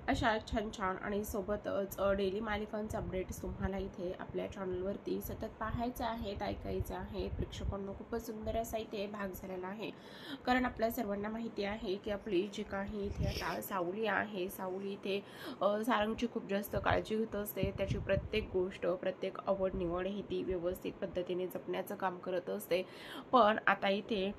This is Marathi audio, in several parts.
अशा छान छान आणि सोबतच डेली मालिकांचे अपडेट्स तुम्हाला इथे आपल्या चॅनलवरती सतत पाहायचे आहेत, ऐकायचे आहेत. प्रेक्षकांना खूपच सुंदर असा इथे भाग झालेला आहे. कारण आपल्या सर्वांना माहिती आहे की आपली जी काही इथे आता सावली आहे, सावली इथे सारंगची खूप जास्त काळजी घेत असते. त्याची प्रत्येक गोष्ट, प्रत्येक आवड निवड ही ती व्यवस्थित पद्धतीने जपण्याचं काम करत असते. पण आता इथे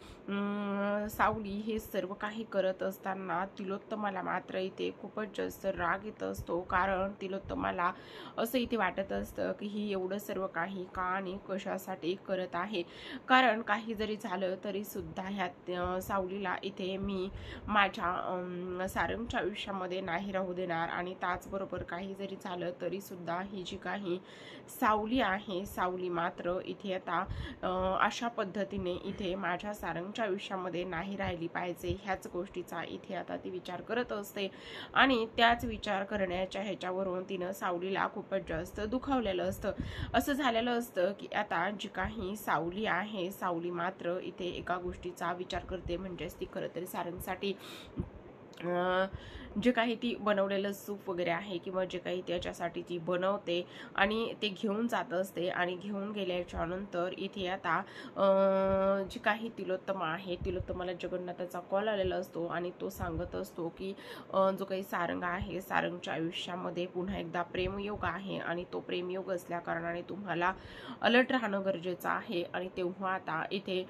सावली हे सर्व काही करत असताना तिलोत्तमाला मात्र इथे खूपच जास्त राग येत असतो. कारण तिलोत्तमाला असं इथे वाटत असतं की ही एवढं सर्व काही का आणि कशासाठी करत आहे. कारण काही जरी झालं तरी सुद्धा ह्या सावलीला इथे मी माझ्या सारंगच्या आयुष्यामध्ये नाही राहू देणार. आणि त्याचबरोबर काही जरी झालं तरी सुद्धा ही जी काही सावली आहे, सावली मात्र इथे आता अशा पद्धतीने इथे माझ्या सारंगच्या आयुष्यामध्ये नाही राहिली पाहिजे, ह्याच गोष्टीचा इथे आता ती विचार करत असते. आणि त्याच विचार करण्याच्या ह्याच्यावरून तिनं सावलीला खूपच जास्त दुखावलेलं असतं. असं झालेलं असतं की आता जी काही सावली आहे, सावली मात्र इथे एका गोष्टीचा विचार करते, म्हणजेच ती खरं तरी सारंगसाठी जे काही ती बनवलेलं सूप वगैरे आहे किंवा जे काही त्याच्यासाठी ती बनवते आणि ते घेऊन जात असते. आणि घेऊन गेल्याच्या नंतर इथे आता जी काही तिलोत्तमा आहे, तिलोत्तमाला जगन्नाथाचा कॉल आलेला असतो आणि तो सांगत असतो की जो काही सारंग आहे, सारंगच्या आयुष्यामध्ये पुन्हा एकदा प्रेमयोग आहे आणि तो प्रेमयोग असल्या कारणाने तुम्हाला अलर्ट राहणं गरजेचं आहे. आणि तेव्हा आता इथे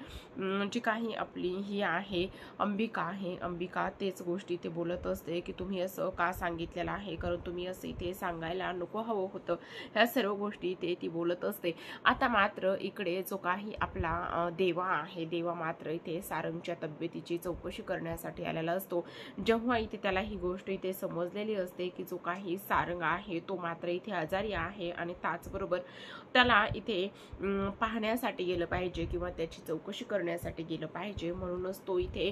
जी काही आपली ही आहे अंबिका आहे, अंबिका तेच गोष्टी ते बोलत असते की तुम्ही असं का सांगितलेलं आहे, कारण तुम्ही असं इथे सांगायला नको हवं होतं. ह्या सर्व गोष्टी ती बोलत असते. आता मात्र इकडे जो काही आपला देवा आहे, देवा मात्र इथे सारंगच्या तब्येतीची चौकशी करण्यासाठी आलेला असतो. जेव्हा इथे त्याला ही गोष्ट इथे समजलेली असते की जो काही सारंग आहे तो मात्र इथे आजारी आहे आणि त्याचबरोबर त्याला इथे पाहण्यासाठी गेलं पाहिजे किंवा त्याची चौकशी करण्यासाठी गेलं पाहिजे, म्हणूनच तो इथे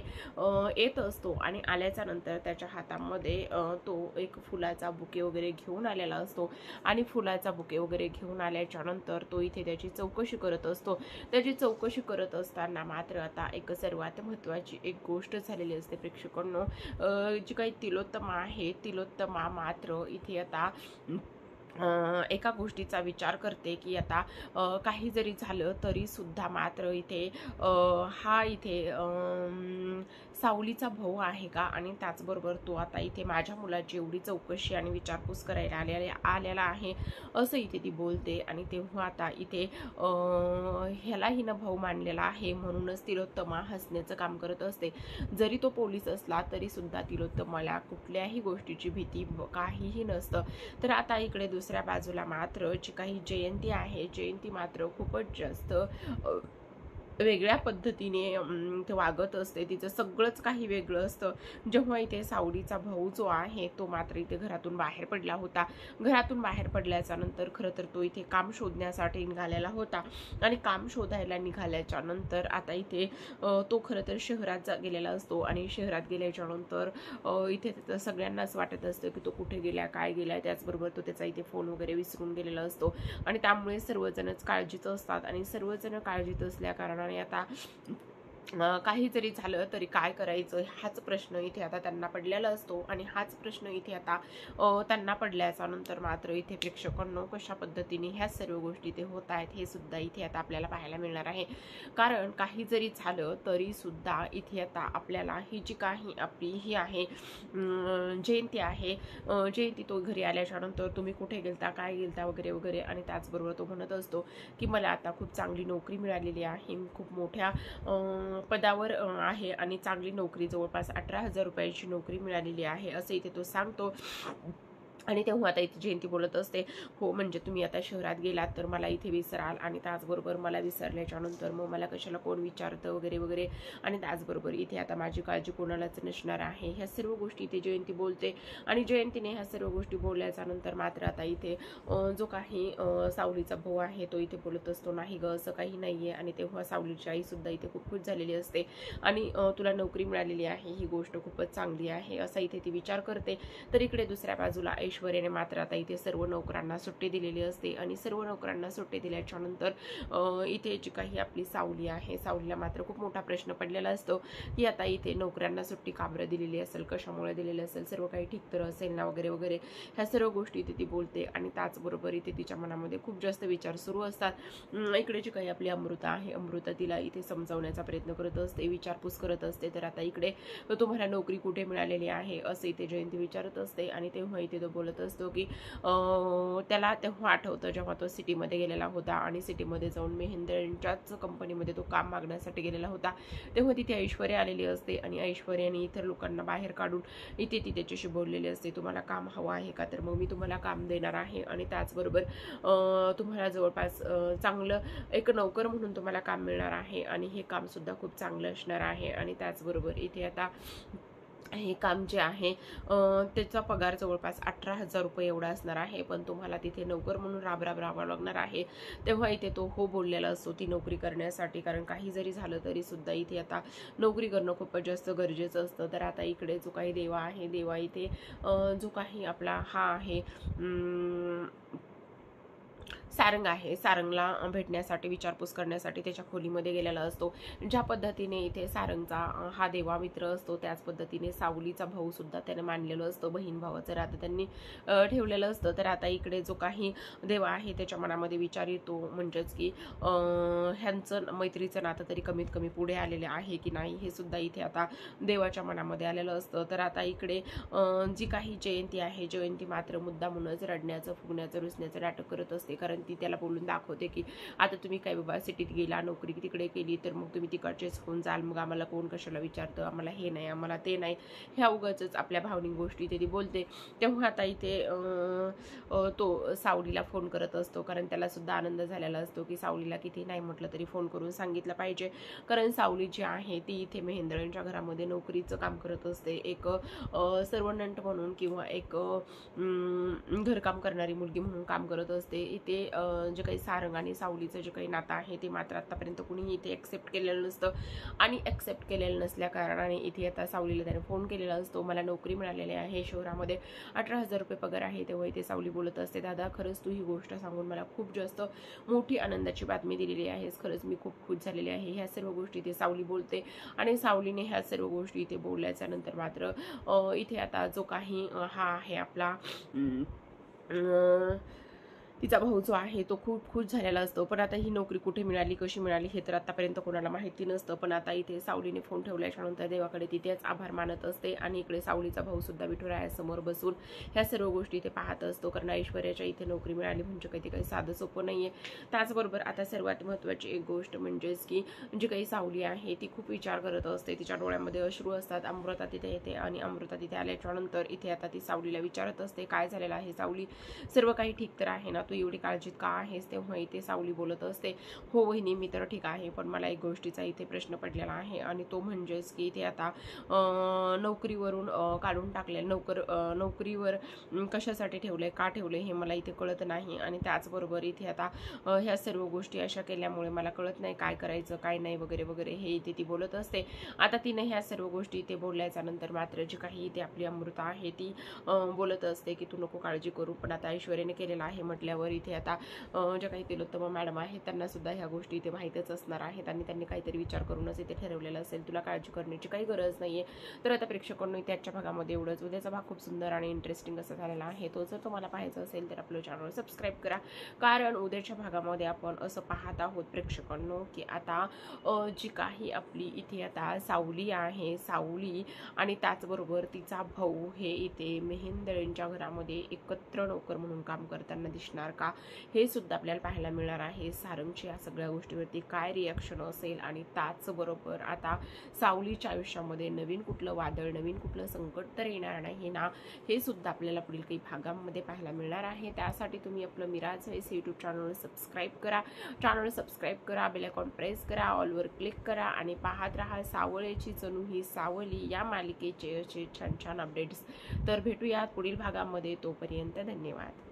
येत असतो. आणि आल्याच्या नंतर त्याच्या हातामध्ये तो एक फुलाचा बुके वगैरे घेऊन आलेला असतो. आणि फुलाचा बुके वगैरे घेऊन आल्याच्या नंतर तो इथे त्याची चौकशी करत असतो. त्याची चौकशी करत असताना मात्र आता एक सर्वात महत्त्वाची एक गोष्ट झालेली असते प्रेक्षकांनो. जी काही तिलोत्तमा आहे, तिलोत्तमा मात्र इथे आता एका गोष्टीचा विचार करते की आता काही जरी झालं तरी सुद्धा मात्र इथे हा इथे सावलीचा भाऊ आहे का, आणि त्याचबरोबर तो आता इथे माझ्या मुलाची एवढी चौकशी आणि विचारपूस करायला आलेला आहे असं इथे ती बोलते. आणि तेव्हा आता इथे ह्याला हिनं भाऊ मानलेला आहे, म्हणूनच तिलोत्तमा हसण्याचं काम करत असते. जरी तो पोलीस असला तरी सुद्धा तिलोत्तमाला कुठल्याही गोष्टीची भीती काहीही नसतं. तर आता इकडे दुसऱ्या बाजूला मात्र जी काही जयंती आहे, जयंती मात्र खूपच जास्त वेगळ्या पद्धतीने ते वागत असते. तिचं सगळंच काही वेगळं असतं. जेव्हा इथे सावलीचा भाऊ जो आहे तो मात्र इथे घरातून बाहेर पडला होता. घरातून बाहेर पडल्याच्या नंतर खरं तर तो इथे काम शोधण्यासाठी निघालेला होता. आणि काम शोधायला निघाल्याच्या नंतर आता इथे तो खरं तर शहरात गेलेला असतो. आणि शहरात गेल्याच्या नंतर इथे सगळ्यांनाच वाटत असतं की तो कुठे गेला, काय गेला. त्याचबरोबर तो त्याचा इथे फोन वगैरे विसरून गेलेला असतो. आणि त्यामुळे सर्वजणच काळजीत असतात. आणि सर्वजण काळजीत असल्या कारणाने आता काही जरी झालं तरी काय करायचं हाच प्रश्न इथे आता त्यांना पडलेला असतो. आणि हाच प्रश्न इथे आता त्यांना पडल्याच्या नंतर मात्र इथे प्रेक्षकांनो कशा पद्धतीने ह्या सर्व गोष्टी इथे होत आहेत हे सुद्धा इथे आता आपल्याला पाहायला मिळणार आहे. कारण काही जरी झालं तरी सुद्धा इथे आता आपल्याला ही जी काही आपली ही आहे जयंती आहे, जयंती तो घरी आल्याच्या नंतर तुम्ही कुठे गेलता, काय गेलता वगैरे वगैरे. आणि त्याचबरोबर तो म्हणत असतो की मला आता खूप चांगली नोकरी मिळालेली आहे, खूप मोठ्या पदावर आहे आणि चांगली नोकरी, जवळपास 18,000 रुपयाची नोकरी मिळालेली आहे असं इथे तो सांगतो. आणि तेव्हा आता इथे जयंती बोलत असते, हो म्हणजे तुम्ही आता शहरात गेलात तर मला इथे विसराल, आणि त्याचबरोबर मला विसरल्याच्या नंतर मग मला कशाला कोण विचारतं वगैरे वगैरे. आणि त्याचबरोबर इथे आता माझी काळजी कोणालाच नसणार आहे, ह्या सर्व गोष्टी इथे जयंती बोलते. आणि जयंतीने ह्या सर्व गोष्टी बोलल्याच्या नंतर मात्र आता इथे जो काही सावलीचा भाऊ आहे तो इथे बोलत असतो, नाही ग असं काही नाहीये. आणि तेव्हा सावलीची आई सुद्धा इथे खूप खुश झालेली असते. आणि तुला नोकरी मिळालेली आहे ही गोष्ट खूपच चांगली आहे असा इथे ती विचार करते. तर इकडे दुसऱ्या बाजूला ऐश्वर्याने मात्र आता इथे सर्व नोकरांना सुट्टी दिलेली असते आणि सर्व नोकरांना सुट्टी दिल्याच्या नंतर इथे जी काही आपली सावली आहे, सावलीला मात्र खूप मोठा प्रश्न पडलेला असतो की आता इथे नोकऱ्यांना सुट्टी का बरं दिलेली असेल, कशामुळे दिलेली असेल, सर्व काही ठीक तर असेल ना वगैरे वगैरे, ह्या सर्व गोष्टी इथे ती बोलते. आणि त्याचबरोबर इथे तिच्या मनामध्ये खूप जास्त विचार सुरू असतात. इकडे जी काही आपली अमृता आहे, अमृता तिला इथे समजावण्याचा प्रयत्न करत असते, विचारपूस करत असते. तर आता इकडे तुम्हाला नोकरी कुठे मिळालेली आहे असं इथे जयंती विचारत असते. आणि तेव्हा इथे तो बोलत असतो की त्याला तेव्हा आठवतं जेव्हा तो सिटीमध्ये गेलेला होता आणि सिटीमध्ये जाऊन महेंद्रच्याच कंपनीमध्ये तो काम मागण्यासाठी गेलेला होता. तेव्हा तिथे ऐश्वर्या आलेली असते आणि ऐश्वर्याने इतर लोकांना बाहेर काढून इथे ती त्याच्याशी बोललेली असते, तुम्हाला काम हवं आहे का, तर मग मी तुम्हाला काम देणार आहे आणि त्याचबरोबर तुम्हाला जवळपास चांगलं एक नोकर म्हणून तुम्हाला काम मिळणार आहे आणि हे काम सुद्धा खूप चांगलं असणार आहे. आणि त्याचबरोबर इथे आता हे काम जे आहे त्याचा पगार जवळपास 18,000 रुपये एवढा असणार आहे, पण तुम्हाला तिथे नोकर म्हणून राहावं लागणार आहे. तेव्हा इथे तो हो बोललेला असतो ती नोकरी करण्यासाठी, कारण काही जरी झालं तरी सुद्धा इथे आता नोकरी करणं खूपच जास्त गरजेचं असतं. तर आता इकडे जो काही देवा आहे, देवा इथे जो काही आपला हा आहे सारंग आहे, सारंगला भेटण्यासाठी विचारपूस करण्यासाठी त्याच्या खोलीमध्ये गेलेला असतो. ज्या पद्धतीने इथे सारंगचा हा देवा मित्र असतो त्याच पद्धतीने सावलीचा भाऊ सुद्धा त्याने मानलेलं असतं, बहीण भावाचं राहतं त्यांनी ठेवलेलं असतं. तर आता इकडे जो काही देवा आहे त्याच्या मनामध्ये विचार येतो, म्हणजेच की ह्यांचं मैत्रीचं नातं तरी कमीत कमी पुढे आलेले आहे की नाही हे सुद्धा इथे आता देवाच्या मनामध्ये आलेलं असतं. तर आता इकडे जी काही जयंती आहे, जयंती मात्र मुद्दामूनच रडण्याचं, फुगण्याचं, रुसण्याचं नाटक करत असते, कारण ती त्याला बोलून दाखवते की आता तुम्ही काय बाबा सिटीत गेला, नोकरी तिकडे केली तर मग तुम्ही तिकडचेच होऊन जाल, मग आम्हाला कोण कशाला विचारतं, आम्हाला हे नाही, आम्हाला ते नाही, ह्या उगाचच आपल्या भावनिक गोष्टी ती बोलते. तेव्हा आता इथे तो सावलीला फोन करत असतो, कारण त्याला सुद्धा आनंद झालेला असतो की सावलीला किती नाही म्हटलं तरी फोन करून सांगितलं पाहिजे, कारण सावली जी आहे ती इथे महेंद्रांच्या घरामध्ये नोकरीचं काम करत असते, एक सर्वंट म्हणून किंवा एक घरकाम करणारी मुलगी म्हणून काम करत असते. इथे जे काही सारंग आणि सावलीचं जे काही नातं आहे ते मात्र आतापर्यंत कुणीही इथे ॲक्सेप्ट केलेलं नसतं आणि ॲक्सेप्ट केलेलं नसल्या कारणाने इथे आता सावलीला त्याने फोन केलेला असतो, मला नोकरी मिळालेली आहे शहरामध्ये, 18,000 रुपये पगार आहे. तेव्हा इथे सावली बोलत असते, दादा खरंच तू ही गोष्ट सांगून मला खूप जास्त मोठी आनंदाची बातमी दिलेली आहेस, खरंच मी खूप खुश झालेली आहे. ह्या सर्व गोष्टी इथे सावली बोलते आणि सावलीने ह्या सर्व गोष्टी इथे बोलल्याच्या नंतर मात्र इथे आता जो काही हा आहे आपला तिचा भाऊ जो आहे तो खूप खुश झालेला असतो. पण आता ही नोकरी कुठे मिळाली, कशी मिळाली हे तर आतापर्यंत कोणाला माहिती नसतं. पण आता इथे सावलीने फोन ठेवल्याच्या नंतर देवाकडे तिथेच आभार मानत असते आणि इकडे सावलीचा भाऊ सुद्धा विठुरायासमोर बसून ह्या सर्व गोष्टी इथे पाहत असतो, कारण ऐश्वर्याच्या इथे नोकरी मिळाली म्हणजे काही साधं सोपं नाहीये. त्याचबरोबर आता सर्वात महत्त्वाची एक गोष्ट म्हणजेच की जी काही सावली आहे ती खूप विचार करत असते, तिच्या डोळ्यामध्ये अश्रू असतात. अमृता तिथे येते आणि अमृता तिथे आल्याच्या नंतर इथे आता ती सावलीला विचारत असते, काय झालेलं आहे सावली, सर्व काही ठीक तर आहे ना, तू एवढी काळजीत का आहेस. तेव्हा इथे सावली बोलत असते, हो वहिनी मी तर ठीक आहे, पण मला एक गोष्टीचा इथे प्रश्न पडलेला आहे आणि तो म्हणजेच की इथे आता नोकरीवरून काढून टाकले, नोकरीवर कशासाठी ठेवले, का ठेवले हे मला इथे कळत नाही. आणि त्याचबरोबर इथे आता ह्या सर्व गोष्टी अशा केल्यामुळे मला कळत नाही काय करायचं काय नाही वगैरे वगैरे हे इथे ती बोलत असते. आता तिने ह्या सर्व गोष्टी इथे बोलल्याच्या नंतर मात्र जी काही इथे आपली अमृता आहे ती बोलत असते की तू नको काळजी करू, पण आता ऐश्वर्याने केलेलं आहे म्हटल्यावर इथे आता ज्या काही तिलोत्तमा मॅडम आहेत त्यांना सुद्धा ह्या गोष्टी इथे माहीतच असणार आहेत आणि त्यांनी काहीतरी विचार करूनच इथे ठरवलेलं असेल, तुला काळजी करण्याची काही गरज नाहीये. तर आता प्रेक्षकांनी त्याच्या भागामध्ये एवढंच. उद्याचा भाग खूप सुंदर आणि इंटरेस्टिंग असा झालेला आहे, तो जर तुम्हाला पाहायचा असेल तर आपलं चॅनल सबस्क्राईब करा, कारण उद्याच्या भागामध्ये आपण असं पाहत आहोत प्रेक्षकांनो की आता जी काही आपली इथे आता सावली आहे, सावली आणि त्याचबरोबर तिचा भाऊ हे इथे महेंद्रांच्या घरामध्ये एकत्र नोकर म्हणून काम करताना दिसणार का हे सुद्धा आपल्याला पाहायला मिळणार आहे. सारंगची या सगळ्या गोष्टीवरती काय रिॲक्शन असेल आणि त्याचबरोबर आता सावलीच्या आयुष्यामध्ये नवीन कुठलं वादळ, नवीन कुठलं संकट तर येणार नाही ना, हे सुद्धा आपल्याला पुढील काही भागांमध्ये पाहायला मिळणार आहे. त्यासाठी तुम्ही आपलं Miraj voice YouTube channel subscribe करा, बेल आयकॉन प्रेस करा, ऑलवर क्लिक करा आणि पाहत राहा सावळेची जणू ही सावली या मालिकेचे असे छान छान अपडेट्स. तर भेटूयात पुढील भागामध्ये, तोपर्यंत धन्यवाद.